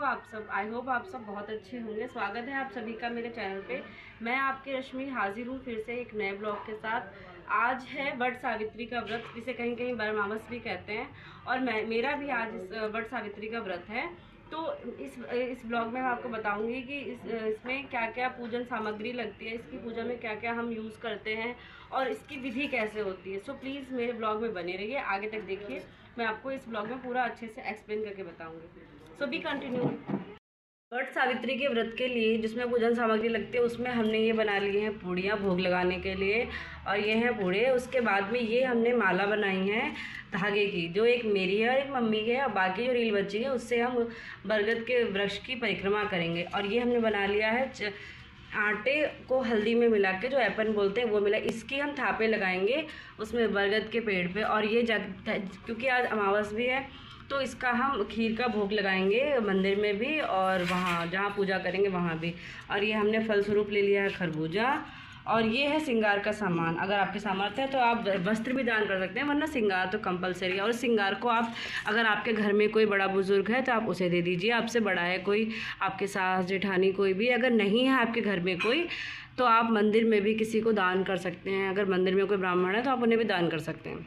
I hope आप सब बहुत अच्छे होंगे। स्वागत है आप सभी का मेरे चैनल पे। मैं आपकी रश्मि हाजिर हूँ फिर से एक नए ब्लॉग के साथ। आज है वट सावित्री का व्रत, जिसे कहीं कहीं बरमामस भी कहते हैं, और मेरा भी आज इस वट सावित्री का व्रत है। तो इस ब्लॉग में मैं आपको बताऊंगी कि इसमें क्या क्या पूजन सामग्री लगती है, इसकी पूजा में क्या क्या हम यूज़ करते हैं और इसकी विधि कैसे होती है। सो प्लीज़ मेरे ब्लॉग में बने रहिए, आगे तक देखिए। मैं आपको इस ब्लॉग में पूरा अच्छे से एक्सप्लेन करके बताऊंगी। सो बी कंटिन्यू। वट सावित्री के व्रत के लिए जिसमें पूजन सामग्री लगती है उसमें हमने ये बना लिए हैं पूड़ियाँ भोग लगाने के लिए, और ये हैं पूड़े। उसके बाद में ये हमने माला बनाई है धागे की, जो एक मेरी है और एक मम्मी की है, और बाकी जो रील बची है उससे हम बरगद के वृक्ष की परिक्रमा करेंगे। और ये हमने बना लिया है आटे को हल्दी में मिला के, जो ऐपन बोलते हैं वो मिला, इसकी हम थापे लगाएंगे उसमें बरगद के पेड़ पे। और ये क्योंकि आज अमावस भी है तो इसका हम खीर का भोग लगाएंगे मंदिर में भी और वहाँ जहाँ पूजा करेंगे वहाँ भी। और ये हमने फल स्वरूप ले लिया है खरबूजा। और ये है श्रृंगार का सामान। अगर आपके सामर्थ्य है तो आप वस्त्र भी दान कर सकते हैं, वरना श्रृंगार तो कंपलसरी है। और श्रृंगार को आप, अगर आपके घर में कोई बड़ा बुजुर्ग है तो आप उसे दे दीजिए, आपसे बड़ा है कोई, आपके सास जेठानी कोई भी। अगर नहीं है आपके घर में कोई तो आप मंदिर में भी किसी को दान कर सकते हैं। अगर मंदिर में कोई ब्राह्मण है तो आप उन्हें भी दान कर सकते हैं।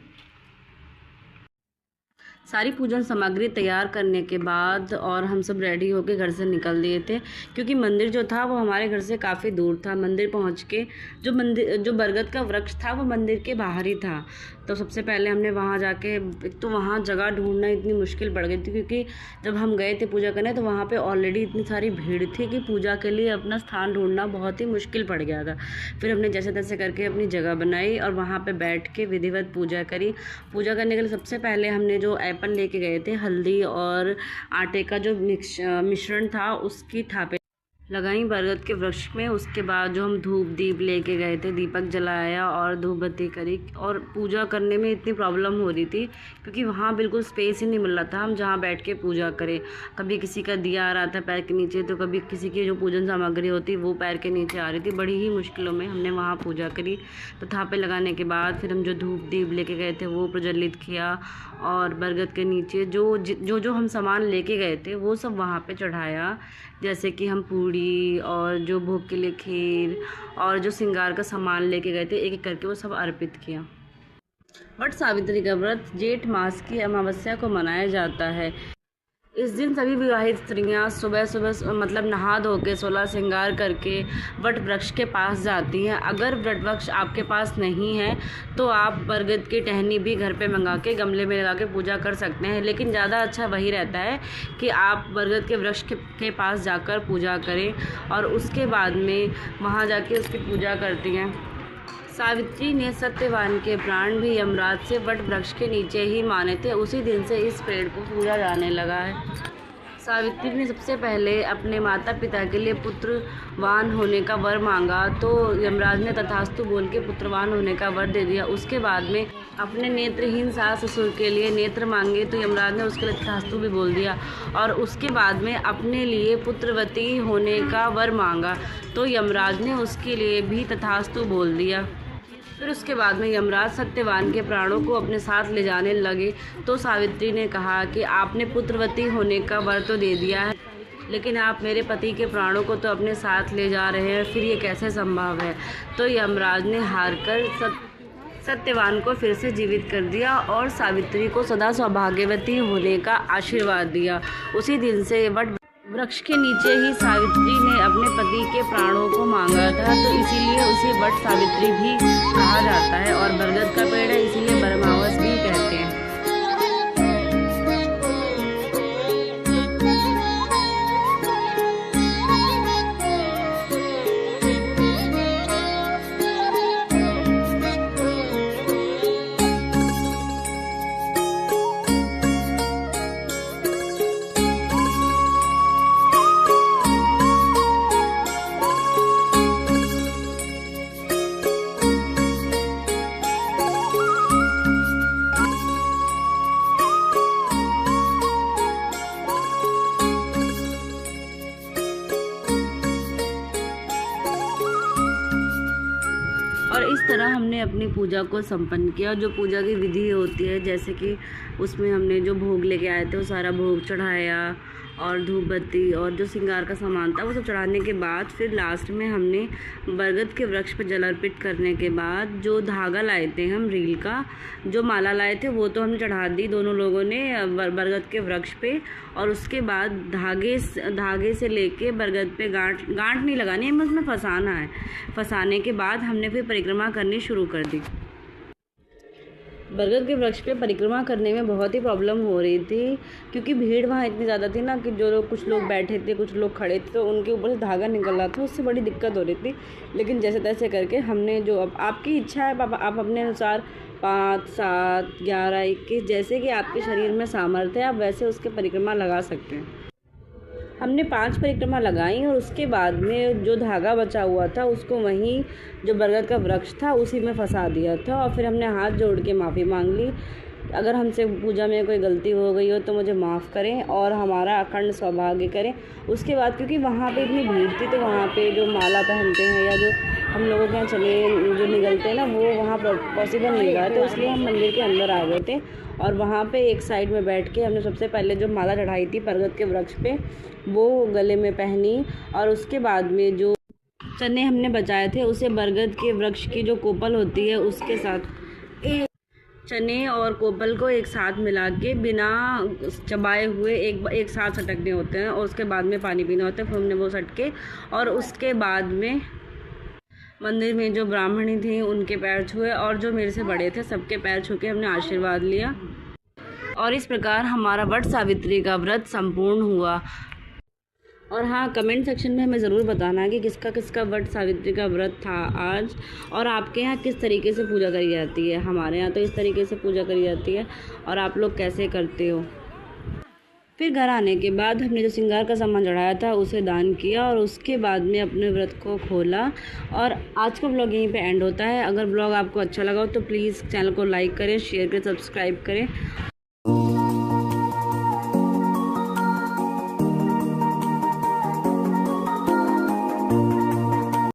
सारी पूजन सामग्री तैयार करने के बाद और हम सब रेडी होकर घर से निकल दिए थे, क्योंकि मंदिर जो था वो हमारे घर से काफ़ी दूर था। मंदिर पहुंच के जो बरगद का वृक्ष था वो मंदिर के बाहर ही था। तो सबसे पहले हमने वहाँ जाके, एक तो वहाँ जगह ढूंढना इतनी मुश्किल पड़ गई थी, क्योंकि जब हम गए थे पूजा करने तो वहाँ पे ऑलरेडी इतनी सारी भीड़ थी कि पूजा के लिए अपना स्थान ढूंढना बहुत ही मुश्किल पड़ गया था। फिर हमने जैसे तैसे करके अपनी जगह बनाई और वहाँ पे बैठ के विधिवत पूजा करी। पूजा करने के लिए सबसे पहले हमने जो ऐपन लेके गए थे, हल्दी और आटे का जो मिश्रण था, उसकी थापे लगाई बरगद के वृक्ष में। उसके बाद जो हम धूप दीप लेके गए थे, दीपक जलाया और धूप बत्ती करी। और पूजा करने में इतनी प्रॉब्लम हो रही थी क्योंकि वहाँ बिल्कुल स्पेस ही नहीं मिल रहा था हम जहाँ बैठ के पूजा करें। कभी किसी का दिया आ रहा था पैर के नीचे, तो कभी किसी की जो पूजन सामग्री होती वो पैर के नीचे आ रही थी। बड़ी ही मुश्किलों में हमने वहाँ पूजा करी। तो थापे लगाने के बाद फिर हम जो धूप दीप लेके गए थे वो प्रज्वलित किया, और बरगद के नीचे जो हम सामान लेके गए थे वो सब वहाँ पे चढ़ाया। जैसे कि हम पूड़ी और जो भोग के लिए खीर और जो श्रृंगार का सामान लेके गए थे, एक एक करके वो सब अर्पित किया। वट सावित्री का व्रत जेठ मास की अमावस्या को मनाया जाता है। इस दिन सभी विवाहित स्त्रियां सुबह सुबह मतलब नहा धो के 16 श्रृंगार करके वट वृक्ष के पास जाती हैं। अगर वट वृक्ष आपके पास नहीं है तो आप बरगद की टहनी भी घर पे मंगा के गमले में लगा के पूजा कर सकते हैं, लेकिन ज़्यादा अच्छा वही रहता है कि आप बरगद के वृक्ष के पास जाकर पूजा करें और उसके बाद में वहाँ जाके उसकी पूजा करती हैं। सावित्री ने सत्यवान के प्राण भी यमराज से वट वृक्ष के नीचे ही माने थे। उसी दिन से इस पेड़ को पूजा जाने लगा है। सावित्री ने सबसे पहले अपने माता पिता के लिए पुत्रवान होने का वर मांगा, तो यमराज ने तथास्तु बोल के पुत्रवान होने का वर दे दिया। उसके बाद में अपने नेत्रहीन सास ससुर के लिए नेत्र मांगे तो यमराज ने उसके लिए तथास्तु भी बोल दिया। और उसके बाद में अपने लिए पुत्रवती होने का वर मांगा तो यमराज ने उसके लिए भी तथास्तु बोल दिया। फिर उसके बाद में यमराज सत्यवान के प्राणों को अपने साथ ले जाने लगे, तो सावित्री ने कहा कि आपने पुत्रवती होने का वर तो दे दिया है, लेकिन आप मेरे पति के प्राणों को तो अपने साथ ले जा रहे हैं, फिर ये कैसे संभव है। तो यमराज ने हारकर सत्यवान को फिर से जीवित कर दिया और सावित्री को सदा सौभाग्यवती होने का आशीर्वाद दिया। उसी दिन से वट वृक्ष के नीचे ही सावित्री ने अपने पति के प्राणों को मांगा था, तो इसीलिए उसे वट सावित्री भी कहा जाता है। और बरगद का पेड़ है इसीलिए बरमावस भी कहते हैं। और इस तरह हमने अपनी पूजा को संपन्न किया। जो पूजा की विधि होती है, जैसे कि उसमें हमने जो भोग लेके आए थे वो सारा भोग चढ़ाया और धूप बत्ती और जो श्रृंगार का सामान था वो सब चढ़ाने के बाद फिर लास्ट में हमने बरगद के वृक्ष पर जल अर्पित करने के बाद जो धागा लाए थे हम रील का, जो माला लाए थे वो तो हमने चढ़ा दी दोनों लोगों ने बरगद के वृक्ष पे। और उसके बाद धागे से लेके बरगद पे गांठ नहीं लगानी है, हमें उसमें फंसाना है। फंसाने के बाद हमने फिर परिक्रमा करनी शुरू कर दी। बरगद के वृक्ष पे परिक्रमा करने में बहुत ही प्रॉब्लम हो रही थी, क्योंकि भीड़ वहाँ इतनी ज़्यादा थी ना कि जो लोग कुछ लोग बैठे थे, कुछ लोग खड़े थे, तो उनके ऊपर से धागा निकल रहा था, उससे बड़ी दिक्कत हो रही थी। लेकिन जैसे तैसे करके हमने जो अब आपकी इच्छा है आप अपने अनुसार 5, 7, 11, 21 जैसे कि आपके शरीर में सामर्थ्य है आप वैसे उसके परिक्रमा लगा सकते हैं। हमने 5 परिक्रमा लगाई और उसके बाद में जो धागा बचा हुआ था उसको वहीं जो बरगद का वृक्ष था उसी में फंसा दिया था। और फिर हमने हाथ जोड़ के माफ़ी मांग ली, अगर हमसे पूजा में कोई गलती हो गई हो तो मुझे माफ़ करें और हमारा अखंड सौभाग्य करें। उसके बाद क्योंकि वहाँ पे इतनी भीड़ थी तो वहाँ पे जो माला पहनते हैं या जो हम लोगों के यहाँ चले जो निकलते हैं ना वो वहाँ पॉसिबल नहीं रहा, तो इसलिए हम मंदिर के अंदर आ गए थे। और वहाँ पे एक साइड में बैठ के हमने सबसे पहले जो माला चढ़ाई थी बरगद के वृक्ष पे वो गले में पहनी। और उसके बाद में जो चने हमने बचाए थे उसे बरगद के वृक्ष की जो कोपल होती है उसके साथ चने और कोपल को एक साथ मिला के बिना चबाए हुए एक साथ सटकने होते हैं और उसके बाद में पानी पीना होता है। फिर हमने वो सटके और उसके बाद में मंदिर में जो ब्राह्मणी थी उनके पैर छुए और जो मेरे से बड़े थे सबके पैर छू के हमने आशीर्वाद लिया। और इस प्रकार हमारा वट सावित्री का व्रत संपूर्ण हुआ। और हाँ, कमेंट सेक्शन में हमें ज़रूर बताना कि किसका किसका वट सावित्री का व्रत था आज, और आपके यहाँ किस तरीके से पूजा करी जाती है। हमारे यहाँ तो इस तरीके से पूजा करी जाती है, और आप लोग कैसे करते हो। फिर घर आने के बाद हमने जो श्रृंगार का सामान चढ़ाया था उसे दान किया और उसके बाद में अपने व्रत को खोला। और आज का ब्लॉग यहीं पे एंड होता है। अगर ब्लॉग आपको अच्छा लगा हो तो प्लीज़ चैनल को लाइक करें, शेयर करें, सब्सक्राइब करें।